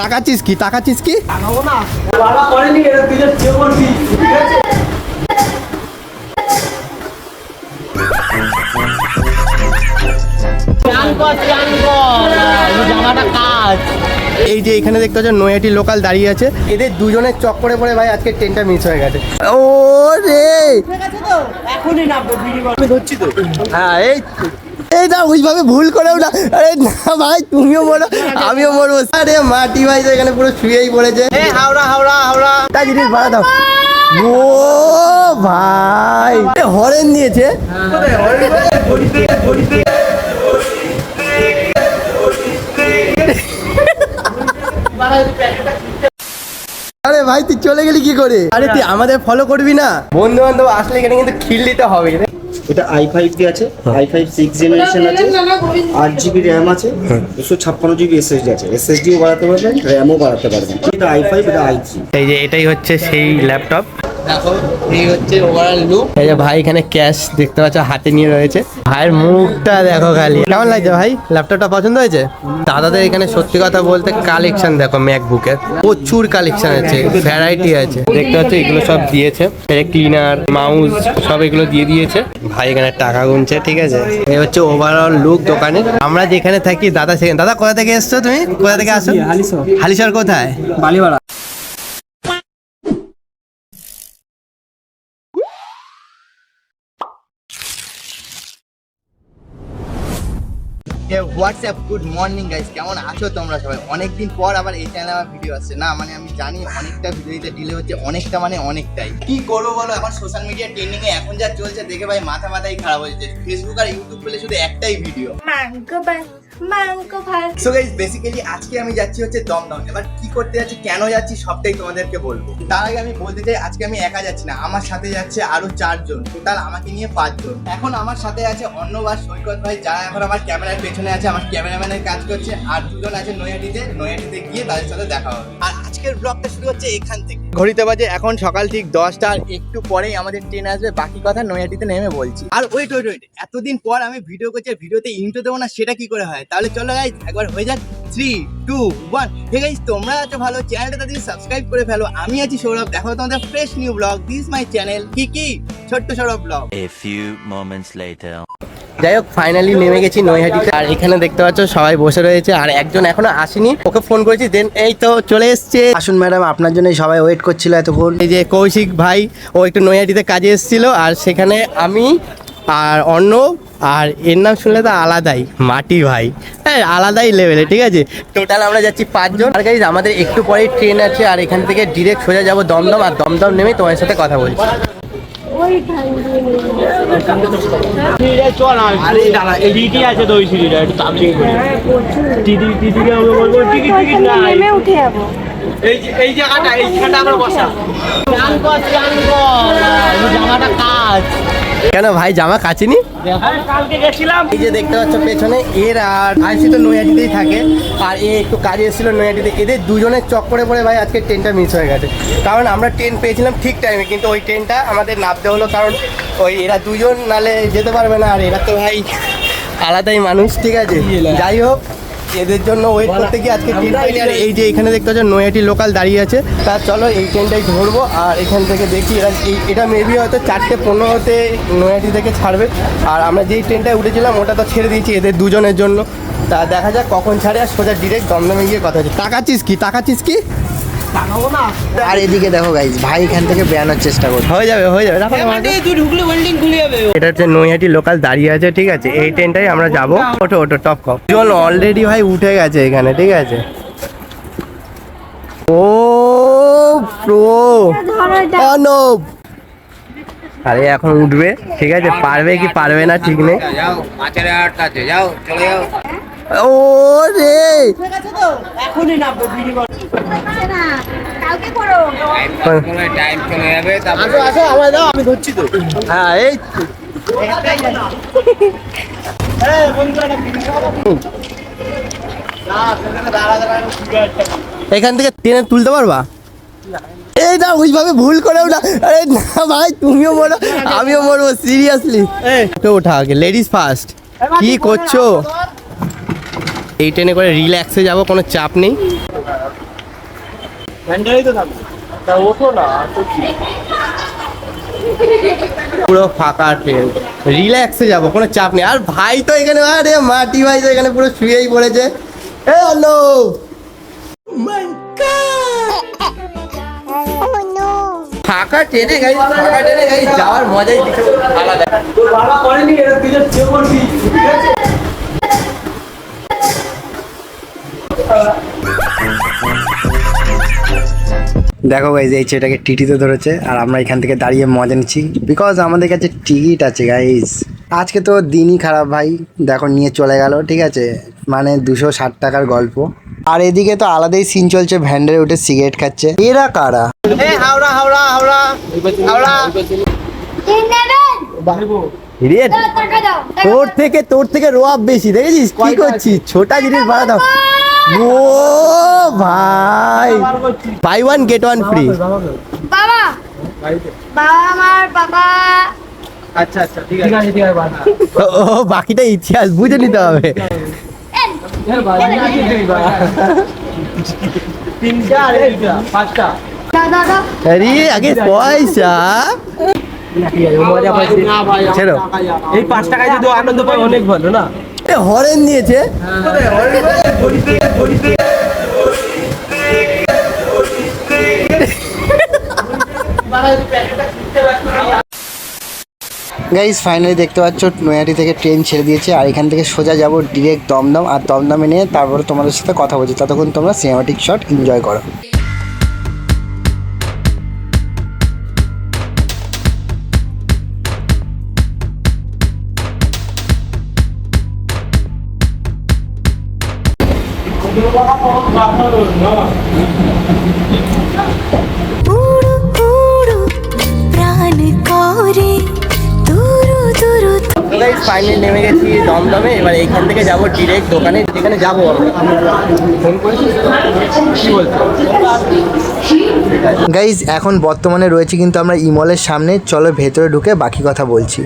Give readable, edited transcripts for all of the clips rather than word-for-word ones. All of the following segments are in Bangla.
তাকাচ্ছিস কি তাকাচ্ছিস কি? এই যে এখানে দেখতে পাচ্ছ নৈহাটি লোকাল দাঁড়িয়ে আছে, এদের দুজনের চক্করে পড়ে ভাই আজকে ট্রেনটা মিস হয়ে গেছে। ও রে আমি ধরছি তো। হ্যাঁ এই না ওইভাবে ভুল করেও না। আরে না ভাই তুমিও বলো আমিও বলবো। আরে মাটি ভাই তো এখানে পুরো শুয়েই পড়েছে। হাওড়া হাওড়া হাওড়া তা জিনিস ভাড়া দাও। ও ভাই হরেন দিয়েছে। আরে ভাই তুই চলে গেলি কি করে? আরে তুই আমাদের ফলো করবি না? বন্ধু বান্ধব আসলে এখানে কিন্তু খিল দিতে হবে। এটা i5 দিয়ে আছে, i5 6 জেনারেশন আছে, 8GB RAM আছে, 256GB SSD আছে। SSDও বাড়াতে পারবেন, RAMও বাড়াতে পারবেন। এটা i5, এটা i3। এই যে এটাই হচ্ছে সেই ল্যাপটপ। দেখো এই হচ্ছে ওভারঅল লুক। এই যে ভাই এখানে ক্যাশ দেখতে পাচ্ছ হাতে নিয়ে রয়েছে। ভাইয়ের মুখটা দেখো খালি। কেমন লাগছে ভাই? ল্যাপটপটা পছন্দ হয়েছে? দাদাদের এখানে সত্যি কথা বলতে কালেকশন দেখো, ম্যাকবুকের প্রচুর কালেকশন আছে, ভ্যারাইটি আছে। দেখতে পাচ্ছ এগুলো সব দিয়েছে, ক্লিনার মাউস সব এগুলো দিয়ে দিয়েছে। ভাই এখানে টাকা গুনছে, ঠিক আছে। এই হচ্ছে ওভারঅল লুক দোকানে। আমরা যেখানে থাকি দাদা সেখানে। দাদা কোথা থেকে এসছো তুমি? কোথা থেকে আসো? হালিশহর কোথায়? বালিওয়ালা। হোয়াটসঅ্যাপ গুড মর্নিং গাইস, কেমন আছো তোমরা সবাই? অনেকদিন পর আবার এই চ্যানেলে আমার ভিডিও আসছে না, মানে আমি জানি অনেকটা ভিডিওতে ডিলে হচ্ছে, অনেকটা মানে অনেকটাই। কি করবো বলো, এখন সোশ্যাল মিডিয়া ট্রেন্ডিং এ এখন যা চলছে দেখে ভাই মাথাই খারাপ হয়েছে। ফেসবুক আর ইউটিউব খুলে শুধু একটাই ভিডিও। সো গাইস বেসিক্যালি আজকে আমি যাচ্ছি হচ্ছে দমদম। এবার কি করতে যাচ্ছি, কেন যাচ্ছি সবটাই তোমাদেরকে বলবো। তার আগে আমি বলতে চাই আজকে আমি একা যাচ্ছি না, আমার সাথে যাচ্ছে আরো 4 জন, টোটাল আমাকে নিয়ে 5 জন। এখন আমার সাথে আছে অর্ণব আর সৈকত ভাই, যারা এখন আমার ক্যামেরার পেছনে আছে, আমার ক্যামেরাম্যানের কাজ করছে। আর দুজন আছে নৈহাটিতে গিয়ে তাদের সাথে দেখা হবে। আর আজকের ব্লগটা শুরু হচ্ছে এখান থেকে। ঘড়িতে বাজে এখন সকাল ঠিক 10টা, আর একটু পরেই আমাদের ট্রেন আসবে। বাকি কথা নৈহাটিতে নেমে বলছি। আর ওয়েট এতদিন পর আমি ভিডিও করছি, ভিডিওতে ইন্ট্রো দেবো না সেটা কি করে হয়? তাহলে চলো গাইজ একবার হয়ে যাক 3, 2, 1। হে গাইজ তোমরা আছো ভালো, চ্যানেলটা তাদের সাবস্ক্রাইব করে ফেলো। আমি আছি সৌরভ, দেখো তোমাদের fresh new blog. This my channel কি ছোট্ট Sourav blog. A few moments later. যাই হোক ফাইনালি নেমে গেছি নৈহাটিতে। আর এখানে দেখতে পাচ্ছ সবাই বসে রয়েছে, আর একজন এখনো আসেনি, ওকে ফোন করেছি, দেন এই তো চলে এসছে। আসুন ম্যাডাম, আপনার জন্য সবাই ওয়েট করছিল এতক্ষণ। এই যে কৌশিক ভাই, ও একটু নৈহাটিতে কাজে এসেছিল, আর সেখানে আমি আর অর্ণব, আর এর নাম শুনলে তো আলাদাই, মাটি ভাই, হ্যাঁ আলাদাই লেভেলে, ঠিক আছে। টোটাল আমরা যাচ্ছি 5 জন। আর গাইজ আমাদের একটু পরেই ট্রেন আছে, আর এখান থেকে ডিরেক্ট সোজা যাবো দমদম। আর দমদম নেমে তোমার সাথে কথা বলছি। আছে তো ওই সিঁড়িটা একটু তাবলিং করে দিদিকে আমি বলবো টিকিট নেমে উঠে যাবো। এই জায়গাটা এইখানটা আমরা বসা জামাটা কাজ। কেন ভাই জামা কাচিনি? কালকে গেছিলাম। এই যে দেখতে পাচ্ছ পেছনে এর আর আইসি তো নৈহাটিতেই থাকে, আর এ একটু কাজে এসেছিল নৈহাটিতে। এদের দুজনের চক্করে পড়ে ভাই আজকে ট্রেনটা মিস হয়ে গেছে। কারণ আমরা ট্রেন পেয়েছিলাম ঠিক টাইমে, কিন্তু ওই ট্রেনটা আমাদের নামতে হলো, কারণ ওই এরা দুজন নালে যেতে পারবে না। আর এরা তো ভাই আলাদাই মানুষ, ঠিক আছে। যাই হোক এদের জন্য ওয়েট করতে গিয়ে আজকে ট্রেন পাইনি। আর এই যে এখানে দেখতে পাচ্ছ নৈহাটি লোকাল দাঁড়িয়ে আছে, তা চলো এই ট্রেনটাই ধরবো। আর এখান থেকে দেখি এটা মেবি হয়তো 4:15-তে নৈহাটি থেকে ছাড়বে। আর আমরা যেই ট্রেনটায় উঠেছিলাম ওটা তো ছেড়ে দিয়েছি এদের দুজনের জন্য। তা দেখা যাক কখন ছাড়ে, আর সোজা ডিরেক্ট দমদমে গিয়ে কথা হচ্ছে। তাকাচ্ছিস কি? আর এদিকে দেখো গাইজ, ভাই এখান থেকে বেরানোর চেষ্টা করছে। হয়ে যাবে এটা হচ্ছে নৈহাটি লোকাল দাঁড়িয়ে আছে, ঠিক আছে। এই ট্রেনটাই আমরা যাবো। ওটো টপ কপ জন অলরেডি ভাই উঠে গেছে এখানে, ঠিক আছে। ও প্রো অর্ণব, আরে এখন উঠবে, ঠিক আছে। পারবে কি পারবে না ঠিক নেই। ও রে আমি ধরছি তো। হ্যাঁ এই এখান থেকে টেনে তুলতে পারবা? এই না ওইভাবে ভুল করেও না। আরে না ভাই তুমিও বলো আমিও বলবো, সিরিয়াসলি। ওঠা আগে, লেডিস ফার্স্ট। কি করছো? এই ট্রেনে করে রিল্যাক্সে যাবো, কোনো চাপ নেই। ভ্যান্ডারেই তো থাকবে। তা ওঠো না, তো কি? পুরো ফাঁকা ট্রেন, রিল্যাক্সে যাবো, কোনো চাপ নেই। আর ভাই তো এখানে, আরে মাটি ভাই তো এখানে পুরো শুয়েই পড়েছে। এ হ্যালো, ফাঁকা ট্রেনে গাই, ফাঁকা ট্রেনে গাই যাওয়ার মজাই কিছু আলাদা। তোর বাবা করেনি, এরা তুই যে শুয়ে পড়বি, ঠিক আছে? দেখো গাইজ, এই ছেলেটাকে টিটিতে ধরেছে আর আমরা এখান থেকে দাঁড়িয়ে মজা নিচ্ছি বিকজ আমাদের কাছে টিকিট আছে গাইজ। আজকে তো দিনই খারাপ ভাই, দেখো নিয়ে চলে গেল, ঠিক আছে, মানে 260 টাকার গল্প। আর এদিকে তো আলাদাই সিন চলছে, ভ্যান্ডারে উঠে সিগারেট খাচ্ছে। এরা কারা? এ হাওড়া হাওড়া হাওড়া হাওড়া, রে তোর থেকে রোয়াব বেশি, দেখেছিস কি করছিস? ছোটা জিনিস ভাড়া দাও। ও ভাই, buy one get one free. বাবা বাবা আমার বাবা আচ্ছা আচ্ছা, ঠিক আছে ঠিক আছে, বাবা। ও বাকিটা ইতিহাস বুঝে নিতে হবে। তিনটা আর এইটা, পাঁচটা। দাদা আরে আগে পয়সা ছেড়ো। এই 5 টাকায় যদি আনন্দ পাই অনেক ভালো না? এ হরেন দিয়েছে। গাইজ ফাইনালি দেখতে পাচ্ছ নৈহাটি থেকে ট্রেন ছেড়ে দিয়েছে আর এখান থেকে সোজা যাব ডিরেক্ট দমদম। আর দমদমে নিয়ে তারপরে তোমাদের সাথে কথা বলছি, ততক্ষণ তোমরা সিনেমাটিক শট এনজয় করো। উড়ু উড়ু প্রাণ করে দুরু দুরু ফাইনালি নেমে গেছি দমদমে। এবার এইখান থেকে যাবো ডিরেক্ট দোকানে, যেখানে যাবো আমরা। ফোন করেছিস কি বলছো? গাইজ এখন বর্তমানে রয়েছে কিন্তু আমরা ইমলের সামনে, চলো ভেতরে ঢুকে বাকি কথা বলছি।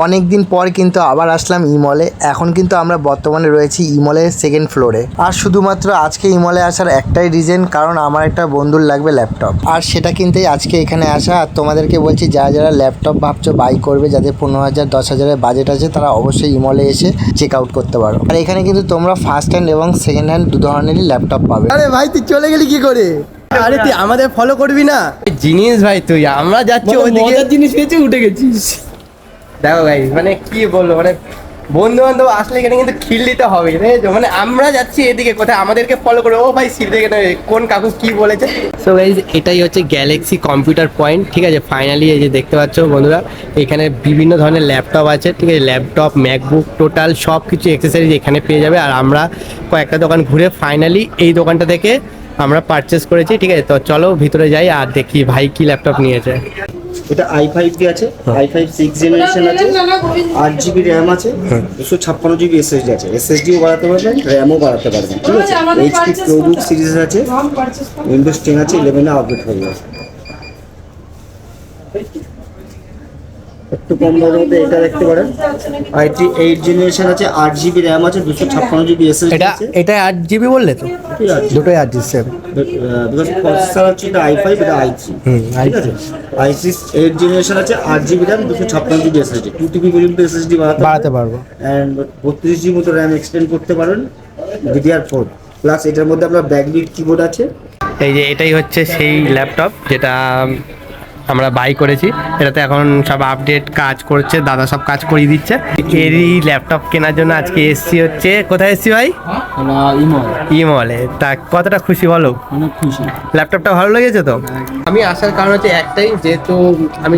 অনেক দিন পর কিন্তু আবার আসলাম ইমলে। এখন কিন্তু আমরা বর্তমানে রয়েছি ইমলের সেকেন্ড ফ্লোরে। আর শুধুমাত্র আজকে ইমলে আসার একটাই রিজন, কারণ আমার একটা বন্ধুর লাগবে ল্যাপটপ, আর সেটা কিনতেই আজকে এখানে আসা। আর তোমাদেরকে বলছি, যারা যারা ল্যাপটপ ভাবছো বাই করবে, যাদের 15,000 10,000-এর বাজেট আছে, তারা অবশ্যই ইমলে এসে চেক আউট করতে পারো। আর এখানে কিন্তু তোমরা ফার্স্ট হ্যান্ড এবং সেকেন্ড হ্যান্ড দু ধরনেরই ল্যাপটপ পাবে। আরে ভাই তুই চলে গেলি কি করে? আরে তুই আমাদের ফলো করবি না? জিনিস ভাই তুই, আমরা যাচ্ছি ওইদিকে, মজার জিনিস পেয়েছি, উঠে গেছিস। দেখো ভাই মানে কি বলবো, মানে বন্ধু বান্ধব আসলে এখানে কিন্তু খিল দিতে হবে, বুঝেছো? মানে আমরা যাচ্ছি এদিকে কোথায়, আমাদেরকে ফলো করে। ও ভাই সিট দেখে কোন কাকু কি বলেছে। সো গাইজ এটাই হচ্ছে গ্যালাক্সি কম্পিউটার পয়েন্ট, ঠিক আছে। ফাইনালি এই যে দেখতে পাচ্ছ বন্ধুরা, এখানে বিভিন্ন ধরনের ল্যাপটপ আছে, ঠিক আছে। ল্যাপটপ, ম্যাকবুক, টোটাল সব কিছু অ্যাক্সেসরিজ এখানে পেয়ে যাবে। আর আমরা কয়েকটা দোকান ঘুরে ফাইনালি এই দোকানটা থেকে আমরা পারচেস করেছি, ঠিক আছে। তো চলো ভিতরে যাই আর দেখি ভাই কি ল্যাপটপ নিয়েছে। এটা i5 দিয়ে আছে, i5 6 জেনারেশন আছে, 8GB র্যাম আছে, 256GB SSD আছে। SSDও বাড়াতে পারবেন, র্যামও বাড়াতে পারবেন, ঠিক আছে। HP ProBook সিরিজ আছে, উইন্ডোজ 10 আছে, 11-এ আপডেট হয়ে যাবে। একটু কম দামের মধ্যে এটা দেখতে পারেন, i3 8 জেনারেশন আছে, 8GB র্যাম আছে, 256GB SSD এটা আছে। এটা 8GB বললে তো? ঠিক আছে, দুটোই 8GB সেম। বিকজ প্রসেসর হচ্ছে এটা i5, এটা i3, ঠিক আছে। i6 8 জেনারেশন আছে, 8GB RAM, 256GB SSD, 2TB পর্যন্ত SSD বাড়াতে পারবো। অ্যান্ড 32GB মতো র্যাম এক্সটেন্ড করতে পারেন, DDR4 প্লাস। এটার মধ্যে আপনার ব্যাকলিট কিবোর্ড আছে। এই যে এটাই হচ্ছে সেই ল্যাপটপ যেটা আমরা বাই করেছি। এটাতে এখন সব আপডেট কাজ করছে, দাদা সব কাজ করিয়ে দিচ্ছে। এরই ল্যাপটপ কেনার জন্য আজকে এসছি হচ্ছে, কোথায় এসছি ভাই? ইমলে। তা কতটা খুশি বলো? অনেক খুশি। ল্যাপটপটা ভালো লেগেছে তো? আমি আসার কারণ হচ্ছে একটাই, যেহেতু আমি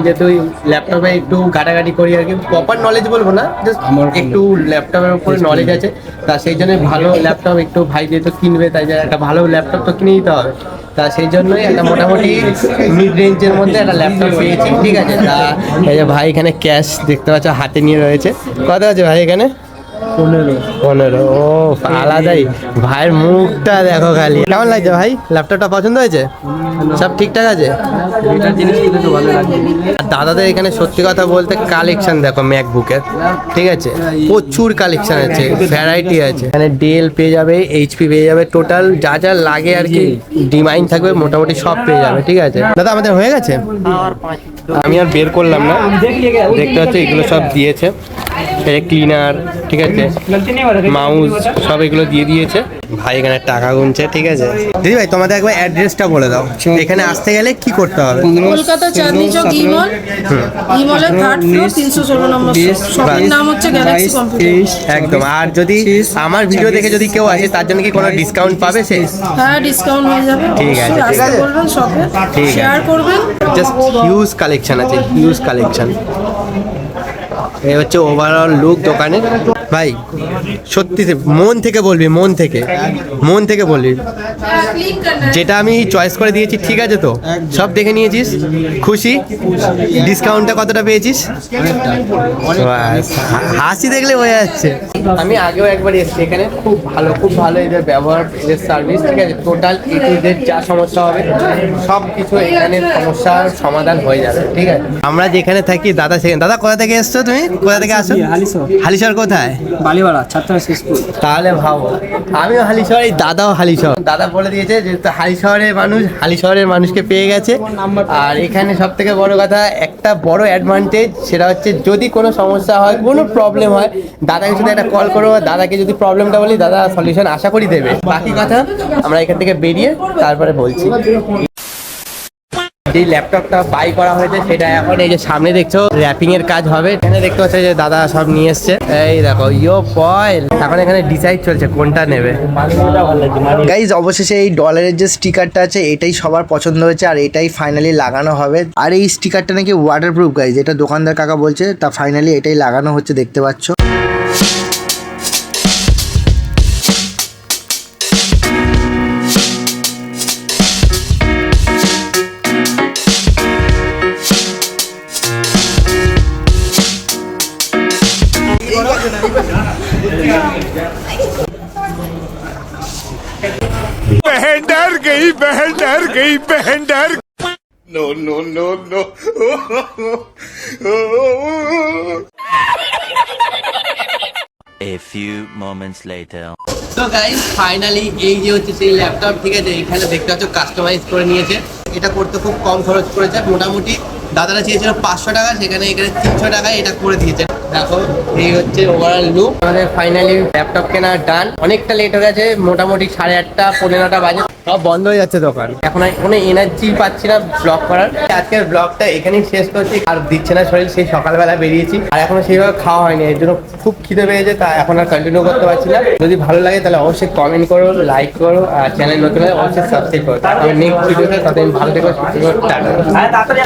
ল্যাপটপে একটু ঘাটাঘাটি করি আর কি, প্রপার নলেজ বলবো না, জাস্ট একটু ল্যাপটপের উপরে নলেজ আছে। তা সেই জন্য ভালো ল্যাপটপ একটু ভাই যেহেতু কিনবে, তাই জন্য একটা ভালো ল্যাপটপ তো কিনে দিতে হবে। তা সেই জন্যই একটা মোটামুটি মিড রেঞ্জের মধ্যে একটা ল্যাপটপ পেয়েছি, ঠিক আছে। তা এই যে ভাই এখানে ক্যাশ দেখতে পাচ্ছ হাতে নিয়ে রয়েছে। কত আছে ভাই এখানে? 15। ও আলাদাই, ভাইয়ের মুখটা দেখো খালি। কেমন লাগছে ভাই? ল্যাপটপটা পছন্দ হয়েছে? সব ঠিকঠাক আছে? আর দাদাদের এখানে সত্যি কথা বলতে কালেকশন দেখো ম্যাকবুকের, ঠিক আছে, প্রচুর কালেকশন আছে, ভ্যারাইটি আছে। এখানে ডেল পেয়ে যাবে, এইচপি পেয়ে যাবে, টোটাল যা যা লাগে আর কি ডিমাইন থাকবে মোটামুটি সব পেয়ে যাবে, ঠিক আছে। দাদা আমাদের হয়ে গেছে, আমি আর বের করলাম না, দেখতে হচ্ছে এগুলো সব দিয়েছে, ক্লিনার, ঠিক আছে, মাউস সব এগুলো দিয়ে দিয়েছে। ভাই এখানে টাকা গুনছে, ঠিক আছে। দিদি ভাই তোমাদের একবার অ্যাড্রেসটা বলে দাও, এখানে আসতে গেলে কি করতে হবে? কলকাতা চাঁদনি চক ইমল, ইমলের থার্ড ফ্লোর 316 নম্বর শপের নাম হচ্ছে গ্যালাক্সি কম্পিউটার। একদম। আর যদি আমার ভিডিও দেখে যদি কেউ আসে তার জন্য কি কোনো ডিসকাউন্ট পাবে সে? হ্যাঁ, ডিসকাউন্ট হয়ে যাবে। ঠিক আছে, ঠিক আছে, বলবেন শপে, ঠিক আছে, শেয়ার করবেন। জাস্ট হিউজ কালেকশন আছে, হিউজ কালেকশন। এই হচ্ছে ওভারঅল লুক দোকানের। ভাই সত্যি মন থেকে বলবি, মন থেকে বলবি, যেটা আমি চয়েস করে দিয়েছি ঠিক আছে তো? সব দেখে নিয়েছিস, খুশি? ডিসকাউন্টটা কতটা পেয়েছিস? বাস, হাসি দেখলে বোঝা যাচ্ছে। আমি আগেও একবার এসেছি এখানে, খুব ভালো এদের ব্যবহার, এদের সার্ভিস, ঠিক আছে। টোটাল এ টু জেড যা সমস্যা হবে সব কিছু এখানে সমস্যার সমাধান হয়ে যাবে, ঠিক আছে। আমরা যেখানে থাকি দাদা সেখানে। দাদা কোথা থেকে এসছো তুমি? কোথা থেকে আসো? হালিশহর। কোথায়? বালিওয়ালা ছাত্র স্কুল। তাহলে ভাবো, আমিও হালিশহর, এই দাদাও হালিশহর। দাদা বলে দিয়েছে যেহেতু হালিশহরের মানুষ, হালিশহরের মানুষকে পেয়ে গেছে। আর এখানে সব থেকে বড় কথা, একটা বড় অ্যাডভান্টেজ, সেটা হচ্ছে যদি কোনো সমস্যা হয়, কোনো প্রবলেম হয়, দাদাকে শুধু একটা কল করবো, দাদাকে যদি প্রবলেমটা বলি দাদা সলিউশন আশা করি দেবে। বাকি কথা আমরা এখান থেকে বেরিয়ে তারপরে বলছি। যে ল্যাপটপটা বাই করা হয়েছে সেটা এখন এই যে সামনে দেখছো র্যাপিং এর কাজ হবে। এখানে দেখতে পাচ্ছ যে দাদা সব নিয়ে এসছে, এই দেখো ইয়ো পয়েল। এখন এখানে ডিসাইড চলছে কোনটা নেবে। গাইজ অবশেষে এই ডলারের যে স্টিকারটা আছে এটাই সবার পছন্দ হয়েছে, আর এটাই ফাইনালি লাগানো হবে। আর এই স্টিকারটা নাকি ওয়াটারপ্রুফ গাইজ, এটা দোকানদার কাকা বলছে। তা ফাইনালি এটাই লাগানো হচ্ছে, দেখতে পাচ্ছ। बहन डर गई no no no no A few moments later. তো গাইস ফাইনালি এই যে হচ্ছে সেই ল্যাপটপ, ঠিক আছে। এখানে দেখতে পাচ্ছ কাস্টমাইজ করে নিয়েছে। এটা করতে খুব কম খরচ করেছে, মোটামুটি দাদারা চেয়েছিল 500 টাকা, সেখানে এখানে 300 টাকায় এটা করে দিয়েছে। দেখো এই হচ্ছে ওভারঅল লুক। আমাদের ফাইনালি ল্যাপটপ কেনা ডান। অনেকটা লেট হয়ে গেছে, মোটামুটি 8:30 পৌনে 9টা বাজে, সব বন্ধ হয়ে যাচ্ছে দোকান। এখন আর কোনো এনার্জি পাচ্ছি না ব্লগ করার। আজকের ব্লগটা এখানেই শেষ করছি, আর দিচ্ছে না শরীর। সেই সকালবেলা বেরিয়েছি আর এখনো সেইভাবে খাওয়া হয়নি, এর জন্য খুব খিদে পেয়েছে। তা এখন আর কন্টিনিউ করতে পারছি না। যদি ভালো লাগে তাহলে অবশ্যই কমেন্ট করো, লাইক করো, আর চ্যানেল নতুন হলে অবশ্যই সাবস্ক্রাইব করো। নেক্সট ভিডিওতে ততদিন ভালো থেকো, সুস্থ থেকো, টাটা।